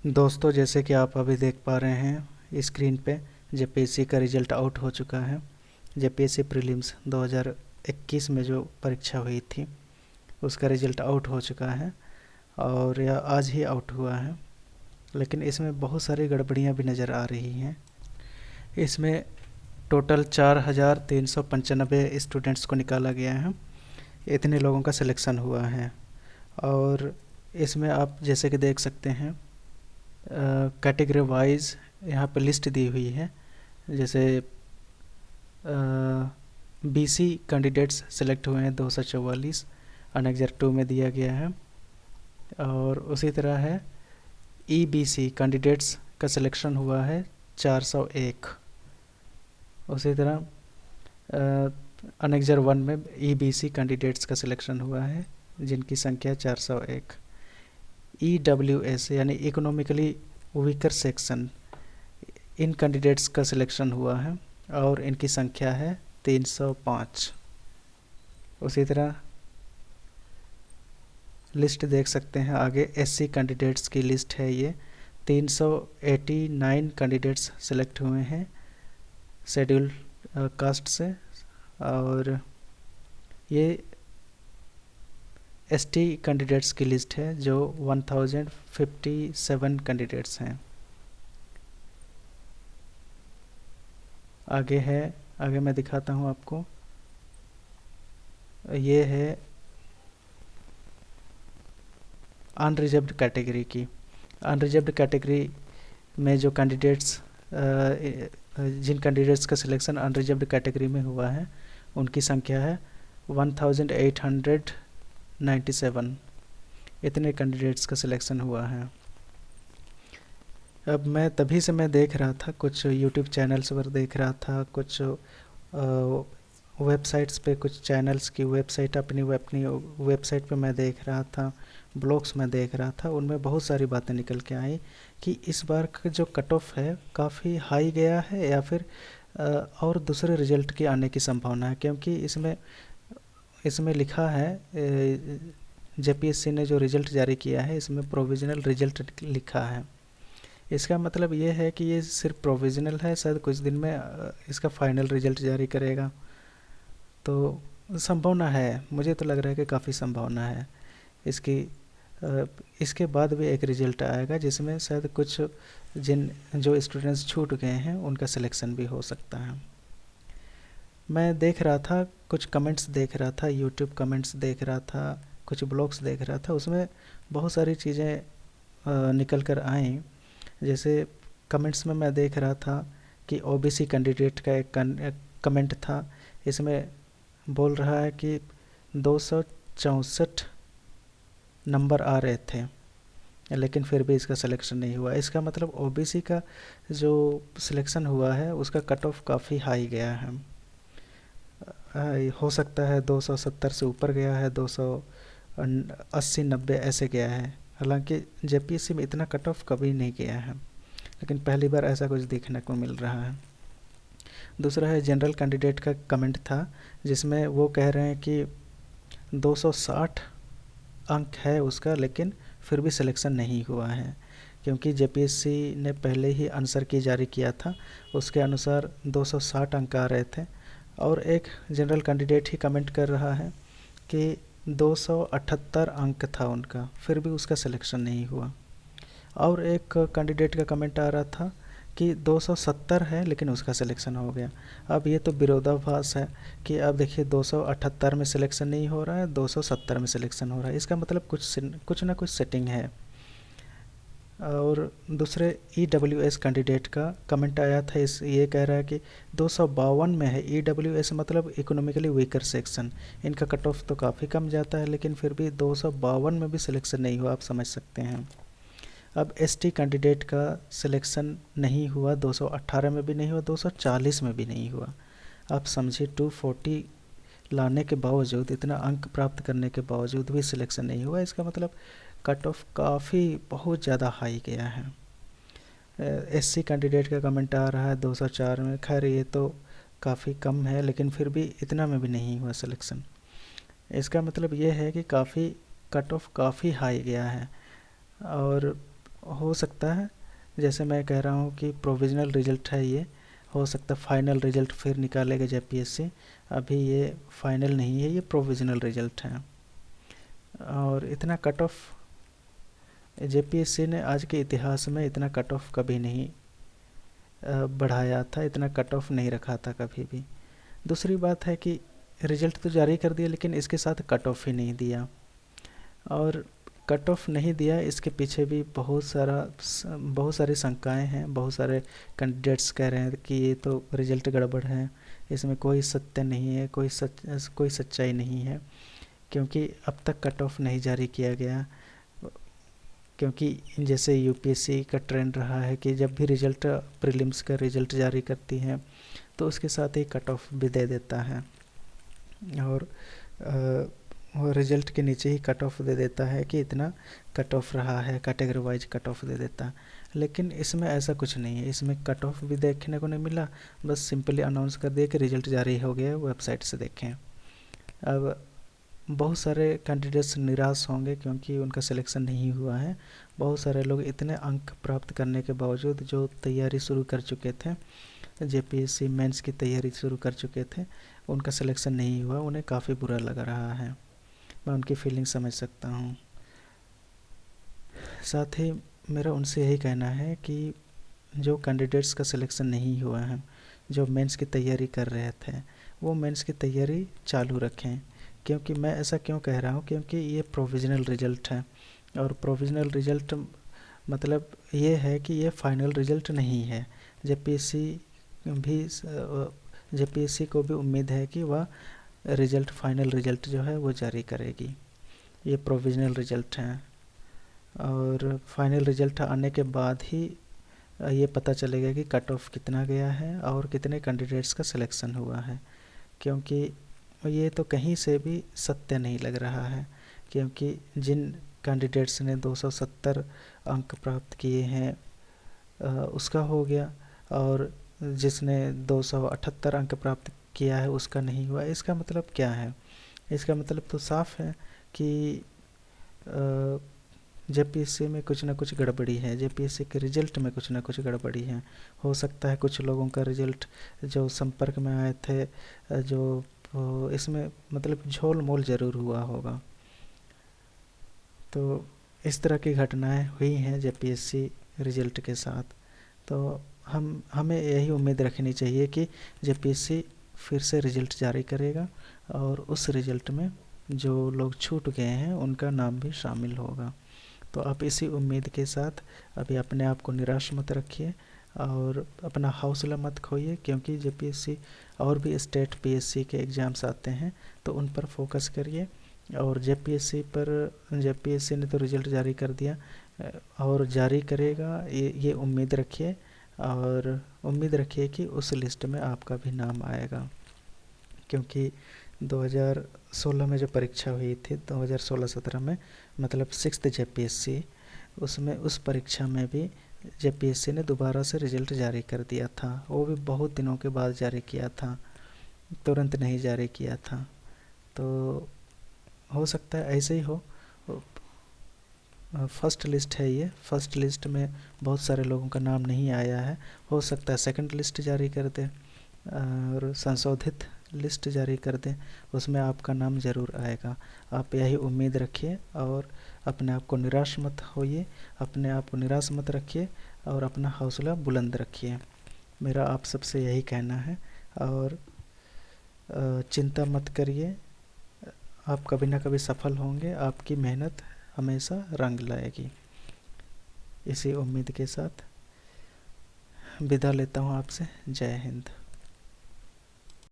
दोस्तों, जैसे कि आप अभी देख पा रहे हैं स्क्रीन पे जेपीएससी का रिज़ल्ट आउट हो चुका है। जेपीएससी प्रीलिम्स 2021 में जो परीक्षा हुई थी उसका रिज़ल्ट आउट हो चुका है और यह आज ही आउट हुआ है। लेकिन इसमें बहुत सारी गड़बड़ियां भी नज़र आ रही हैं। इसमें टोटल 4,395 स्टूडेंट्स को निकाला गया है। इतने लोगों का सिलेक्शन हुआ है और इसमें आप जैसे कि देख सकते हैं कैटेगरी वाइज यहाँ पे लिस्ट दी हुई है। जैसे बीसी कैंडिडेट्स सेलेक्ट हुए हैं 244, अनेक्जर 2 में दिया गया है। और उसी तरह है ईबीसी कैंडिडेट्स का सिलेक्शन हुआ है 401। उसी तरह अनेक्जर 1 में ईबीसी कैंडिडेट्स का सिलेक्शन हुआ है जिनकी संख्या 401। EWS यानी इकोनॉमिकली वीकर सेक्शन, इन कैंडिडेट्स का सिलेक्शन हुआ है और इनकी संख्या है 305। उसी तरह लिस्ट देख सकते हैं आगे SC कैंडिडेट्स की लिस्ट है। ये 389 कैंडिडेट्स सेलेक्ट हुए हैं शेड्यूल कास्ट से और ये ST कैंडिडेट्स की लिस्ट है जो 1057 कैंडिडेट्स हैं। आगे मैं दिखाता हूँ आपको। ये है अनरिजर्व्ड कैटेगरी की। अनरिजर्व्ड कैटेगरी में जो कैंडिडेट्स जिन कैंडिडेट्स का सिलेक्शन अनरिजर्व्ड कैटेगरी में हुआ है उनकी संख्या है 1897। इतने कैंडिडेट्स का सिलेक्शन हुआ है। अब तभी से मैं देख रहा था, कुछ यूट्यूब चैनल्स पर देख रहा था, कुछ वेबसाइट्स पे, कुछ चैनल्स की वेबसाइट अपनी वेबसाइट पे मैं देख रहा था, ब्लॉग्स में देख रहा था। उनमें बहुत सारी बातें निकल के आई कि इस बार का जो कट ऑफ है काफ़ी हाई गया है या फिर और दूसरे रिजल्ट के आने की संभावना है। क्योंकि इसमें लिखा है जेपीएससी ने जो रिज़ल्ट जारी किया है इसमें प्रोविज़नल रिज़ल्ट लिखा है। इसका मतलब ये है कि ये सिर्फ प्रोविज़नल है, शायद कुछ दिन में इसका फाइनल रिज़ल्ट जारी करेगा। तो संभावना है, मुझे तो लग रहा है कि काफ़ी संभावना है इसकी। इसके बाद भी एक रिज़ल्ट आएगा जिसमें शायद कुछ जो स्टूडेंट्स छूट गए हैं उनका सिलेक्शन भी हो सकता है। मैं देख रहा था, कुछ कमेंट्स देख रहा था, यूट्यूब कमेंट्स देख रहा था, कुछ ब्लॉग्स देख रहा था, उसमें बहुत सारी चीज़ें निकल कर आई। जैसे कमेंट्स में मैं देख रहा था कि ओबीसी कैंडिडेट का एक कमेंट था। इसमें बोल रहा है कि 264 नंबर आ रहे थे लेकिन फिर भी इसका सिलेक्शन नहीं हुआ। इसका मतलब ओबीसी का जो सिलेक्शन हुआ है उसका कट ऑफ काफ़ी हाई गया है। हो सकता है 270 से ऊपर गया है, 280-90 ऐसे गया है। हालांकि जेपीएससी में इतना कट ऑफ कभी नहीं गया है, लेकिन पहली बार ऐसा कुछ देखने को मिल रहा है। दूसरा है जनरल कैंडिडेट का कमेंट था जिसमें वो कह रहे हैं कि 260 अंक है उसका लेकिन फिर भी सिलेक्शन नहीं हुआ है। क्योंकि जेपीएससी ने पहले ही आंसर की जारी किया था, उसके अनुसार 260 अंक आ रहे थे। और एक जनरल कैंडिडेट ही कमेंट कर रहा है कि 278 अंक था उनका, फिर भी उसका सिलेक्शन नहीं हुआ। और एक कैंडिडेट का कमेंट आ रहा था कि 270 है लेकिन उसका सिलेक्शन हो गया। अब ये तो विरोधाभास है कि अब देखिए 278 में सिलेक्शन नहीं हो रहा है, 270 में सिलेक्शन हो रहा है। इसका मतलब कुछ ना कुछ सेटिंग है। और दूसरे EWS कैंडिडेट का कमेंट आया था, ये कह रहा है कि 252 में है। EWS मतलब इकोनॉमिकली वीकर सेक्शन, इनका कट ऑफ तो काफ़ी कम जाता है लेकिन फिर भी 252 में भी सिलेक्शन नहीं हुआ, आप समझ सकते हैं। अब ST कैंडिडेट का सिलेक्शन नहीं हुआ, 218 में भी नहीं हुआ, 240 में भी नहीं हुआ। आप समझिए 240 लाने के बावजूद, इतना अंक प्राप्त करने के बावजूद भी सिलेक्शन नहीं हुआ। इसका मतलब कट ऑफ काफ़ी बहुत ज़्यादा हाई गया है। SC कैंडिडेट का कमेंट आ रहा है 204 में। खैर ये तो काफ़ी कम है लेकिन फिर भी इतना में भी नहीं हुआ सिलेक्शन। इसका मतलब ये है कि काफ़ी कट ऑफ काफ़ी हाई गया है। और हो सकता है, जैसे मैं कह रहा हूँ कि प्रोविज़नल रिजल्ट है ये, हो सकता है फाइनल रिजल्ट फिर निकालेगा जेपीएससी। अभी ये फाइनल नहीं है, ये प्रोविज़नल रिजल्ट है। और इतना कट ऑफ जेपीएससी ने आज के इतिहास में इतना कट ऑफ कभी नहीं बढ़ाया था, इतना कट ऑफ नहीं रखा था कभी भी। दूसरी बात है कि रिजल्ट तो जारी कर दिया, लेकिन इसके साथ कट ऑफ ही नहीं दिया। और कट ऑफ नहीं दिया, इसके पीछे भी बहुत सारी शंकाएं हैं। बहुत सारे कैंडिडेट्स कह रहे हैं कि ये तो रिजल्ट गड़बड़ है, इसमें कोई सत्य नहीं है, कोई सच्चाई नहीं है, क्योंकि अब तक कट ऑफ नहीं जारी किया गया। क्योंकि जैसे यूपीएससी का ट्रेंड रहा है कि जब भी रिजल्ट प्रीलिम्स का रिजल्ट जारी करती है तो उसके साथ ही कट ऑफ भी दे देता है, और रिजल्ट के नीचे ही कट ऑफ दे देता है कि इतना कट ऑफ रहा है, कैटेगरी वाइज कट ऑफ दे देता है। लेकिन इसमें ऐसा कुछ नहीं है, इसमें कट ऑफ भी देखने को नहीं मिला, बस सिंपली अनाउंस कर दिया कि रिजल्ट जारी हो गया, वेबसाइट से देखें। अब बहुत सारे कैंडिडेट्स निराश होंगे क्योंकि उनका सिलेक्शन नहीं हुआ है। बहुत सारे लोग इतने अंक प्राप्त करने के बावजूद जो तैयारी शुरू कर चुके थे, जेपीएससी मेंस की तैयारी शुरू कर चुके थे, उनका सिलेक्शन नहीं हुआ, उन्हें काफ़ी बुरा लग रहा है। मैं उनकी फीलिंग समझ सकता हूँ। साथ ही मेरा उनसे यही कहना है कि जो कैंडिडेट्स का सिलेक्शन नहीं हुआ है, जो मेंस की तैयारी कर रहे थे, वो मेंस की तैयारी चालू रखें। क्योंकि मैं ऐसा क्यों कह रहा हूँ, क्योंकि ये प्रोविज़नल रिजल्ट है, और प्रोविज़नल रिजल्ट मतलब ये है कि ये फाइनल रिजल्ट नहीं है। जेपीएससी भी जेपीएससी को भी उम्मीद है कि वह रिजल्ट, फाइनल रिजल्ट जो है वो जारी करेगी। ये प्रोविज़नल रिजल्ट है, और फाइनल रिजल्ट आने के बाद ही ये पता चलेगा कि कट ऑफ कितना गया है और कितने कैंडिडेट्स का सिलेक्शन हुआ है। क्योंकि ये तो कहीं से भी सत्य नहीं लग रहा है, क्योंकि जिन कैंडिडेट्स ने 270 अंक प्राप्त किए हैं उसका हो गया, और जिसने 278 अंक प्राप्त किया है उसका नहीं हुआ। इसका मतलब क्या है? इसका मतलब तो साफ है कि जेपीएससी में कुछ ना कुछ गड़बड़ी है, जेपीएससी के रिजल्ट में कुछ ना कुछ गड़बड़ी है। हो सकता है कुछ लोगों का रिजल्ट जो संपर्क में आए थे, जो इसमें मतलब झोल मोल ज़रूर हुआ होगा। तो इस तरह की घटनाएं हुई हैं जेपीएससी रिजल्ट के साथ। तो हमें यही उम्मीद रखनी चाहिए कि जेपीएससी फिर से रिजल्ट जारी करेगा, और उस रिजल्ट में जो लोग छूट गए हैं उनका नाम भी शामिल होगा। तो आप इसी उम्मीद के साथ अभी अपने आप को निराश मत रखिए और अपना हौसला मत खोइए, क्योंकि जेपीएससी और भी स्टेट पीएससी के एग्ज़ाम्स आते हैं, तो उन पर फोकस करिए। और जेपीएससी ने तो रिज़ल्ट जारी कर दिया और जारी करेगा, ये उम्मीद रखिए, और उम्मीद रखिए कि उस लिस्ट में आपका भी नाम आएगा। क्योंकि 2016 में जो परीक्षा हुई थी, 2016-17 में, मतलब 6th जेपीएससी, उसमें उस परीक्षा में भी जेपीएससी ने दोबारा से रिज़ल्ट जारी कर दिया था। वो भी बहुत दिनों के बाद जारी किया था, तुरंत नहीं जारी किया था। तो हो सकता है ऐसे ही हो। फर्स्ट लिस्ट है ये, फर्स्ट लिस्ट में बहुत सारे लोगों का नाम नहीं आया है। हो सकता है सेकंड लिस्ट जारी कर दे और संशोधित लिस्ट जारी कर दें, उसमें आपका नाम ज़रूर आएगा। आप यही उम्मीद रखिए और अपने आप को निराश मत होइए, अपने आप को निराश मत रखिए और अपना हौसला बुलंद रखिए। मेरा आप सबसे यही कहना है। और चिंता मत करिए, आप कभी ना कभी सफल होंगे, आपकी मेहनत हमेशा रंग लाएगी। इसी उम्मीद के साथ विदा लेता हूँ आपसे। जय हिंद।